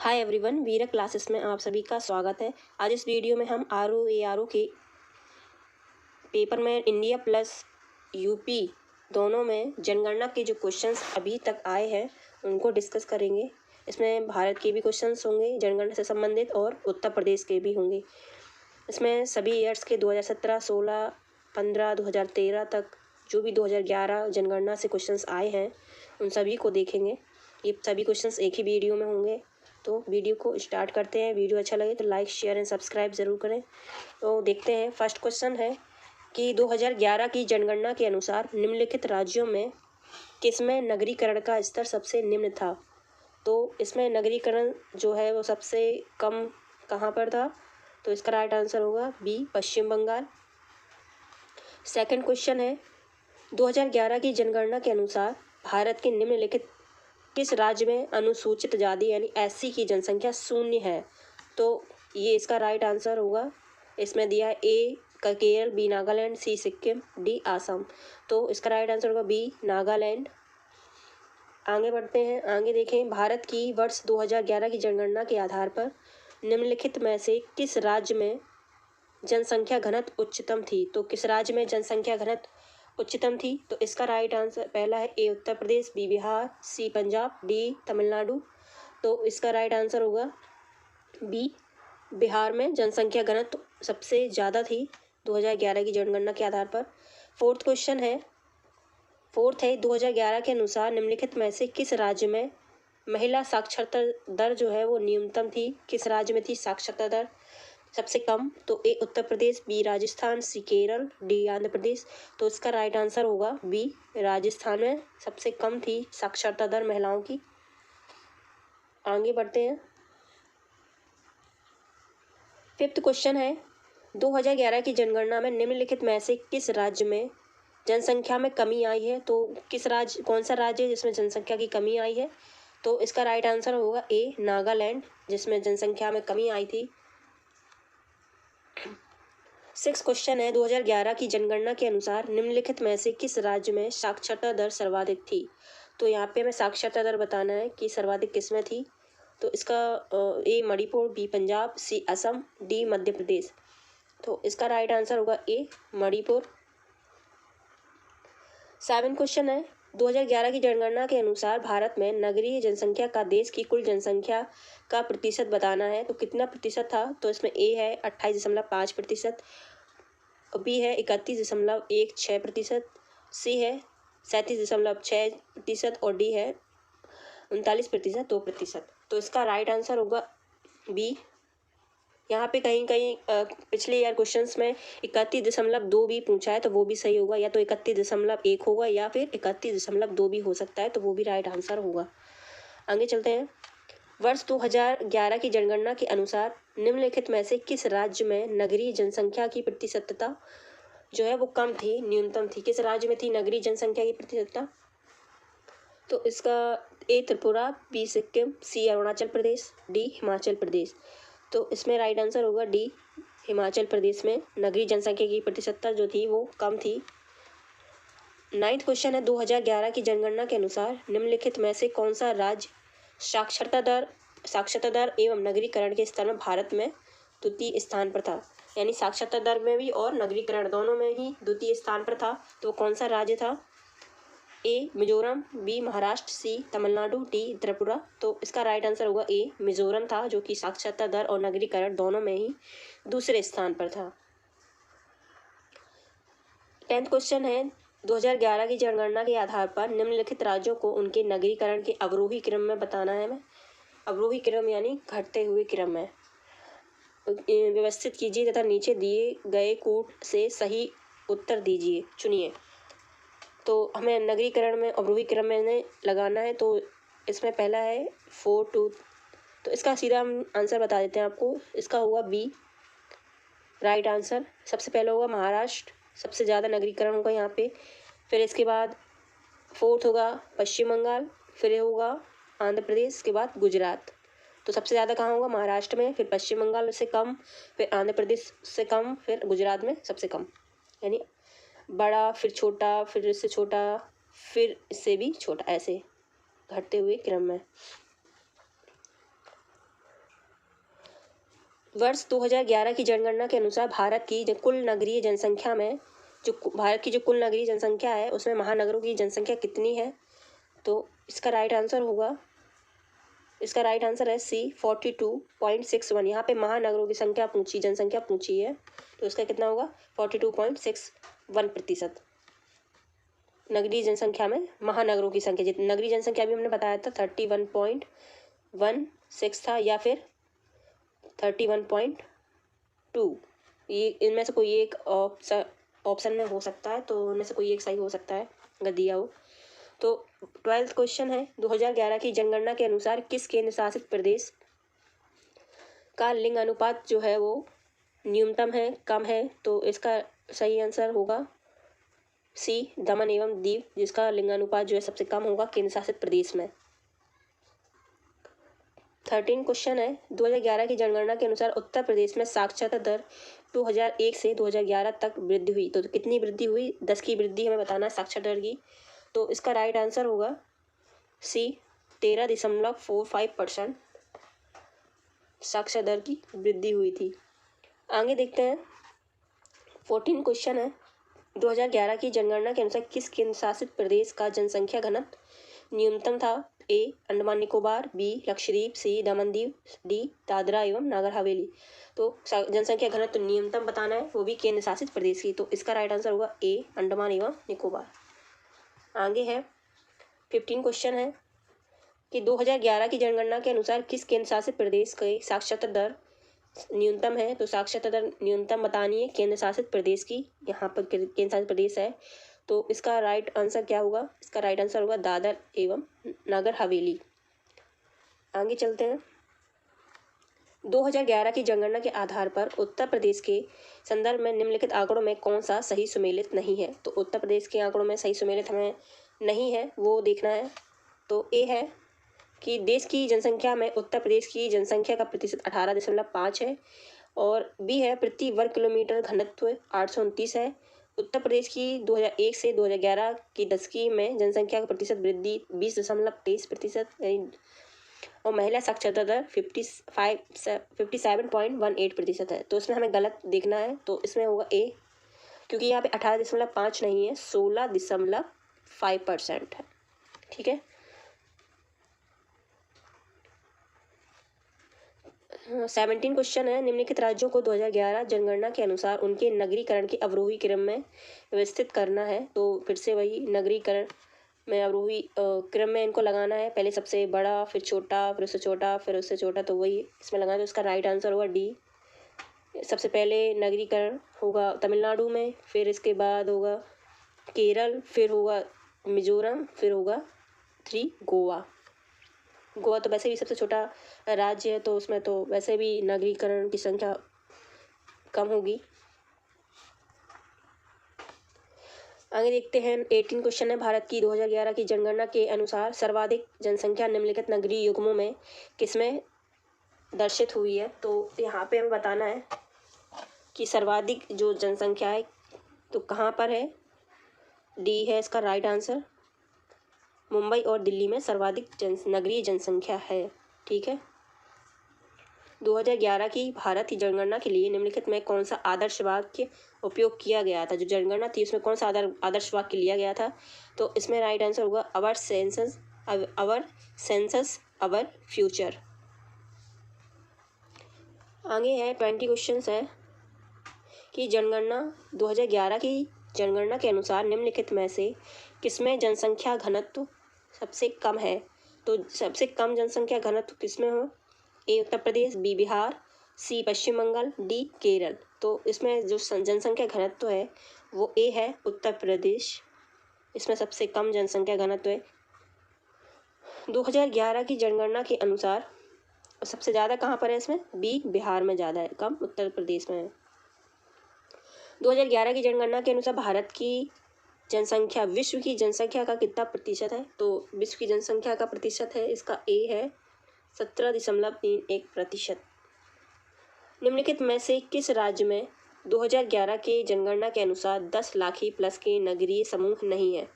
Hi everyone, वीरा classes में आप सभी का स्वागत है। आज इस वीडियो में हम आर ओ के पेपर में इंडिया प्लस यूपी दोनों में जनगणना के जो क्वेश्चंस अभी तक आए हैं उनको डिस्कस करेंगे। इसमें भारत के भी क्वेश्चंस होंगे जनगणना से संबंधित और उत्तर प्रदेश के भी होंगे। इसमें सभी ईयर्स के 2017, 16, 15, 2013 तक जो भी 2011 जनगणना से क्वेश्चंस आए हैं उन सभी को देखेंगे। ये सभी क्वेश्चंस एक ही वीडियो में होंगे। तो वीडियो को स्टार्ट करते हैं। वीडियो अच्छा लगे तो लाइक, शेयर एंड सब्सक्राइब ज़रूर करें। तो देखते हैं। फर्स्ट क्वेश्चन है कि 2011 की जनगणना के अनुसार निम्नलिखित राज्यों में किसमें नगरीकरण का स्तर सबसे निम्न था। तो इसमें नगरीकरण जो है वो सबसे कम कहाँ पर था, तो इसका राइट आंसर होगा बी, पश्चिम बंगाल। सेकंड क्वेश्चन है 2011 की जनगणना के अनुसार भारत के निम्नलिखित किस राज्य में अनुसूचित जाति यानी एससी की जनसंख्या शून्य है। तो ये इसका राइट आंसर होगा। इसमें दिया है ए केरल, बी नागालैंड, सी सिक्किम, डी आसाम। तो इसका राइट आंसर होगा बी, नागालैंड। आगे बढ़ते हैं। आगे देखें। भारत की वर्ष 2011 की जनगणना के आधार पर निम्नलिखित में से किस राज्य में जनसंख्या घनत्व उच्चतम थी। तो किस राज्य में जनसंख्या घनत्व उच्चतम थी। तो इसका राइट आंसर पहला है ए उत्तर प्रदेश, बी बिहार, सी पंजाब, डी तमिलनाडु। तो इसका राइट आंसर होगा बी, बिहार में जनसंख्या घनत्व सबसे ज़्यादा थी 2011 की जनगणना के आधार पर। फोर्थ है 2011 के अनुसार निम्नलिखित में से किस राज्य में महिला साक्षरता दर जो है वो न्यूनतम थी। किस राज्य में थी साक्षरता दर सबसे कम। तो ए उत्तर प्रदेश, बी राजस्थान, सी केरल, डी आंध्र प्रदेश। तो इसका राइट आंसर होगा बी, राजस्थान में सबसे कम थी साक्षरता दर महिलाओं की। आगे बढ़ते हैं। फिफ्थ क्वेश्चन है 2011 की जनगणना में निम्नलिखित में से किस राज्य में जनसंख्या में कमी आई है। तो कौन सा राज्य है जिसमें जनसंख्या की कमी आई है। तो इसका राइट आंसर होगा ए, नागालैंड, जिसमें जनसंख्या में कमी आई थी। सिक्स क्वेश्चन है 2011 की जनगणना के अनुसार निम्नलिखित में से किस राज्य में साक्षरता दर सर्वाधिक थी। तो यहाँ पे हमें साक्षरता दर बताना है कि सर्वाधिक किस में थी। तो इसका ए मणिपुर, बी पंजाब, सी असम, डी मध्य प्रदेश। तो इसका राइट आंसर होगा ए, मणिपुर। सेवन क्वेश्चन है 2011 की जनगणना के अनुसार भारत में नगरीय जनसंख्या का देश की कुल जनसंख्या का प्रतिशत बताना है। तो कितना प्रतिशत था। तो इसमें ए है 28.5%, बी है 31.16%, सी है 37.6% और डी है 39%, 2%। तो इसका राइट आंसर होगा बी। यहाँ पे कहीं कहीं पिछले ईयर क्वेश्चंस में 31.2 भी पूछा है तो वो भी सही होगा। या तो 31.1 होगा या फिर 31.2 भी हो सकता है, तो वो भी राइट आंसर होगा। आगे चलते हैं। वर्ष 2011 की जनगणना के अनुसार निम्नलिखित में से किस राज्य में नगरीय जनसंख्या की प्रतिशतता जो है वो कम थी, न्यूनतम थी। किस राज्य में थी नगरीय जनसंख्या की प्रतिशतता। तो इसका ए त्रिपुरा, बी सिक्किम, सी अरुणाचल प्रदेश, डी हिमाचल प्रदेश। तो इसमें राइट आंसर होगा डी, हिमाचल प्रदेश में नगरीय जनसंख्या की प्रतिशतता जो थी वो कम थी। नाइन्थ क्वेश्चन है 2011 की जनगणना के अनुसार निम्नलिखित में से कौन सा राज्य साक्षरता दर एवं नगरीकरण के स्तर में भारत में द्वितीय स्थान पर था। यानी साक्षरता दर में भी और नगरीकरण दोनों में ही द्वितीय स्थान पर था। तो कौन सा राज्य था। ए मिजोरम, बी महाराष्ट्र, सी तमिलनाडु, डी त्रिपुरा। तो इसका राइट आंसर होगा ए, मिजोरम था, जो कि साक्षरता दर और नगरीकरण दोनों में ही दूसरे स्थान पर था। 10th क्वेश्चन है 2011 की जनगणना के आधार पर निम्नलिखित राज्यों को उनके नगरीकरण के अवरोही क्रम में बताना है। अवरोही क्रम यानी घटते हुए क्रम में व्यवस्थित कीजिए तथा नीचे दिए गए कूट से सही उत्तर दीजिए, चुनिए। तो हमें नगरीकरण में अवरोही क्रम में लगाना है। तो इसमें पहला है 4 2। तो इसका सीधा हम आंसर बता देते हैं आपको। इसका होगा बी, राइट आंसर। सबसे पहले होगा महाराष्ट्र, सबसे ज़्यादा नगरीकरण होगा यहाँ पे। फिर इसके बाद फोर्थ होगा पश्चिम बंगाल, फिर होगा आंध्र प्रदेश, के बाद गुजरात। तो सबसे ज़्यादा कहाँ होगा, महाराष्ट्र में, फिर पश्चिम बंगाल से कम, फिर आंध्र प्रदेश से कम, फिर गुजरात में सबसे कम। यानी बड़ा, फिर छोटा, फिर इससे छोटा, फिर इससे भी छोटा, ऐसे घटते हुए क्रम में। वर्ष 2011 की जनगणना के अनुसार भारत की कुल नगरीय जनसंख्या में भारत की जो कुल नगरीय जनसंख्या है उसमें महानगरों की जनसंख्या कितनी है? तो इसका राइट आंसर है सी 42.61। यहाँ पे महानगरों की जनसंख्या पूछी है, तो इसका कितना होगा 42.61%। नगरीय जनसंख्या में महानगरों की संख्या, जितनी नगरीय जनसंख्या भी हमने बताया था 31.16 था या फिर 31.2। ये इनमें से कोई एक ऑप्शन में हो सकता है, तो इनमें से कोई एक सही हो सकता है अगर दिया हो। तो 12th क्वेश्चन है, 2011 की जनगणना के अनुसार किस केंद्र शासित प्रदेश का लिंग अनुपात जो है वो न्यूनतम है, कम है? तो इसका सही आंसर होगा सी दमन एवं दीव, जिसका लिंग अनुपात जो है सबसे कम होगा केंद्र शासित प्रदेश में। 13 क्वेश्चन है, 2011 की जनगणना के अनुसार उत्तर प्रदेश में साक्षरता दर 2001 से 2011 तक वृद्धि हुई, तो कितनी वृद्धि हुई? 10 की वृद्धि हमें बताना है साक्षरता दर की। तो इसका राइट आंसर होगा सी 13.45% साक्षरता दर की वृद्धि हुई थी। आगे देखते हैं 14 क्वेश्चन है, 2011 की जनगणना के अनुसार किस केंद्र शासित प्रदेश का जनसंख्या घनत्व न्यूनतम था? ए अंडमान निकोबार, बी लक्षद्वीप, सी दमन दीव, डी दादरा एवं नागर हवेली। तो जनसंख्या घनत्व न्यूनतम बताना है, वो भी केंद्र शासित प्रदेश की, तो इसका राइट आंसर होगा ए अंडमान एवं निकोबार। आगे है 15 क्वेश्चन है कि 2011 की जनगणना के अनुसार किस केंद्र शासित प्रदेश की साक्षरता दर न्यूनतम है? तो साक्षरता दर न्यूनतम बतानी है केंद्र शासित प्रदेश की। यहाँ पर केंद्र शासित प्रदेश है, तो इसका राइट आंसर क्या होगा? इसका राइट आंसर होगा दादर एवं नागर हवेली। आगे चलते हैं 2011 की जनगणना के आधार पर उत्तर प्रदेश के संदर्भ में निम्नलिखित आंकड़ों में कौन सा सही सुमेलित नहीं है? तो उत्तर प्रदेश के आंकड़ों में सही सुमेलित हमें नहीं है, वो देखना है। तो ए है कि देश की जनसंख्या में उत्तर प्रदेश की जनसंख्या का प्रतिशत 18.5 है, और बी है प्रति वर्ग किलोमीटर घनत्व 829 है। उत्तर प्रदेश की 2001 से 2011 की दशकी में जनसंख्या का प्रतिशत वृद्धि 20.23%, और महिला साक्षरता दर 57.18% है। तो इसमें हमें गलत देखना है, तो इसमें होगा ए, क्योंकि यहाँ पे 18.5 नहीं है, 16.5% है। ठीक है, 17 क्वेश्चन है, निम्नलिखित राज्यों को 2011 जनगणना के अनुसार उनके नगरीकरण के अवरोही क्रम में व्यवस्थित करना है। तो फिर से वही नगरीकरण में अवरोही क्रम में इनको लगाना है, पहले सबसे बड़ा, फिर छोटा, फिर उससे छोटा, फिर उससे छोटा, तो वही इसमें लगाना है। तो इसका राइट आंसर होगा डी। सबसे पहले नगरीकरण होगा तमिलनाडु में, फिर इसके बाद होगा केरल, फिर होगा मिजोरम, फिर होगा 3 गोवा। गोवा तो वैसे भी सबसे छोटा राज्य है, तो उसमें तो वैसे भी नगरीकरण की संख्या कम होगी। आगे देखते हैं 18 क्वेश्चन है, भारत की 2011 की जनगणना के अनुसार सर्वाधिक जनसंख्या निम्नलिखित नगरीय युग्मों में किसमें दर्शित हुई है? तो यहाँ पे हमें बताना है कि सर्वाधिक जो जनसंख्या है तो कहाँ पर है? डी है इसका राइट आंसर। मुंबई और दिल्ली में सर्वाधिक नगरीय जनसंख्या है। ठीक है, 2011 की भारत की जनगणना के लिए निम्नलिखित में कौन सा आदर्श वाक्य उपयोग किया गया था? जो जनगणना थी उसमें कौन सा आदर्श वाक्य लिया गया था? तो इसमें राइट आंसर होगा आवर सेंसस आवर फ्यूचर। आगे है 20 क्वेश्चन है कि जनगणना 2011 की जनगणना के अनुसार निम्नलिखित में से किसमें जनसंख्या घनत्व सबसे कम है? तो सबसे कम जनसंख्या घनत्व किसमें हो? ए उत्तर प्रदेश, बी बिहार, सी पश्चिम बंगाल, डी केरल। तो इसमें जो जनसंख्या घनत्व है वो ए है उत्तर प्रदेश, इसमें सबसे कम जनसंख्या घनत्व है। 2011 की जनगणना के अनुसार सबसे ज़्यादा कहाँ पर है? इसमें बी बिहार में ज़्यादा है, कम उत्तर प्रदेश में है। 2011 की जनगणना के अनुसार भारत की जनसंख्या विश्व की जनसंख्या का कितना प्रतिशत है? तो विश्व की जनसंख्या का प्रतिशत है इसका ए है 17.31%। निम्नलिखित में से किस राज्य में 2011 के जनगणना के अनुसार 10 लाख ही प्लस के नगरीय समूह नहीं है?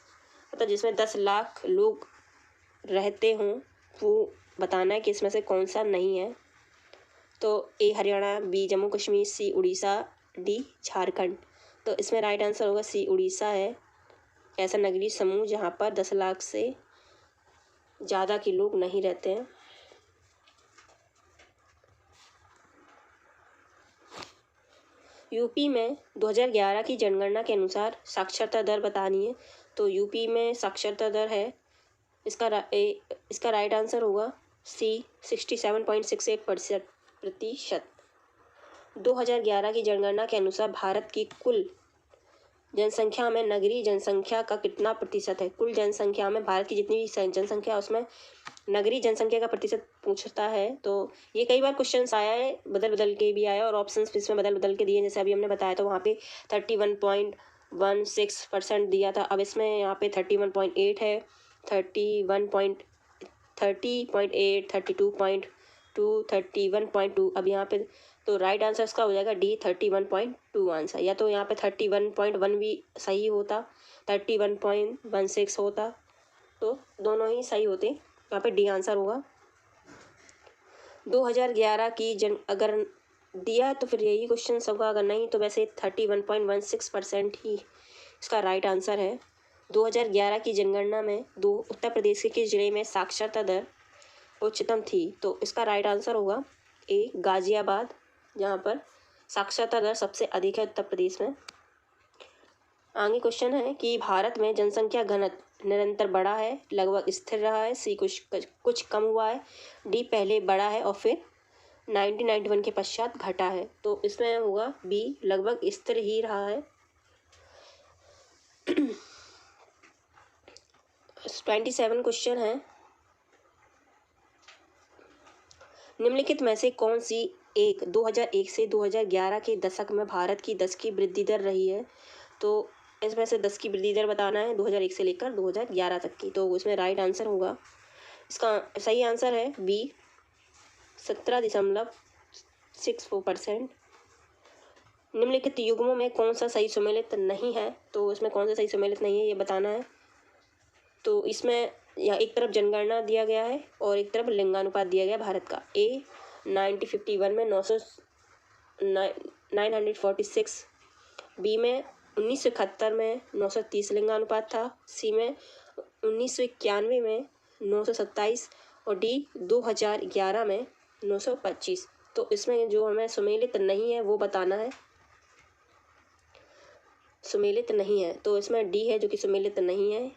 मतलब जिसमें 10 लाख लोग रहते हों, वो बताना है कि इसमें से कौन सा नहीं है। तो ए हरियाणा, बी जम्मू कश्मीर, सी उड़ीसा, डी झारखंड। तो इसमें राइट आंसर होगा सी उड़ीसा है ऐसा नगरीय समूह जहाँ पर 10 लाख से ज़्यादा के लोग नहीं रहते हैं। यूपी में 2011 की जनगणना के अनुसार साक्षरता दर बतानी है। तो यूपी में साक्षरता दर है इसका राइट आंसर होगा सी 67.68%। 2011 की जनगणना के अनुसार भारत की कुल जनसंख्या में नगरीय जनसंख्या का कितना प्रतिशत है। कुल जनसंख्या में भारत की जितनी भी जनसंख्या है उसमें नगरीय जनसंख्या का प्रतिशत पूछता है। तो ये कई बार क्वेश्चंस आया है, बदल बदल के भी आया और ऑप्शंस भी इसमें बदल बदल के दिए। जैसे अभी हमने बताया तो वहाँ पे 31.16% दिया था, अब इसमें यहाँ पे 31.8 है, 30.8, 32.2, 31.2। अब यहाँ पे तो राइट आंसर इसका हो जाएगा डी 31.2 आंसर। या तो यहाँ पे 31.1 भी सही होता, 31.16 होता, तो दोनों ही सही होते। यहाँ पे डी आंसर होगा। 2011 की अगर दिया तो फिर यही क्वेश्चन होगा, अगर नहीं तो वैसे 31.16% ही इसका राइट आंसर है। 2011 की जनगणना में उत्तर प्रदेश के किस जिले में साक्षरता दर उच्चतम थी। तो इसका राइट आंसर होगा ए गाजियाबाद, जहाँ पर साक्षरता दर सबसे अधिक है उत्तर प्रदेश में। आगे क्वेश्चन है कि भारत में जनसंख्या घनत्व निरंतर बढ़ा है, लगभग स्थिर रहा है, सी कुछ कम हुआ है, डी पहले बढ़ा है और फिर 1991 के पश्चात घटा है। तो इसमें होगा बी लगभग स्थिर ही रहा है। 27 क्वेश्चन है, निम्नलिखित में से कौन सी एक 2001 से 2011 के दशक में भारत की 10 की वृद्धि दर रही है। तो इसमें से 10 की वृद्धि दर बताना है 2001 से लेकर 2011 तक की। तो उसमें राइट आंसर होगा, इसका सही आंसर है बी 17.64%। निम्नलिखित युग्मों में कौन सा सही सुमेलित नहीं है। तो इसमें कौन सा सही सुमेलित नहीं है ये बताना है। तो इसमें या एक तरफ जनगणना दिया गया है और एक तरफ लिंगानुपात दिया गया भारत का। ए 1951 में 946, बी में 1971 में 930 लिंगानुपात था, सी में 1991 में 927 और डी 2011 में 925। तो इसमें जो हमें सुमेलित नहीं है वो बताना है। सुमेलित नहीं है तो इसमें डी है जो कि सुमेलित नहीं है,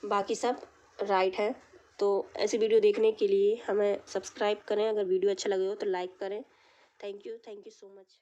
बाकी सब राइट है। तो ऐसी वीडियो देखने के लिए हमें सब्सक्राइब करें, अगर वीडियो अच्छा लगे हो तो लाइक करें। Thank you so much.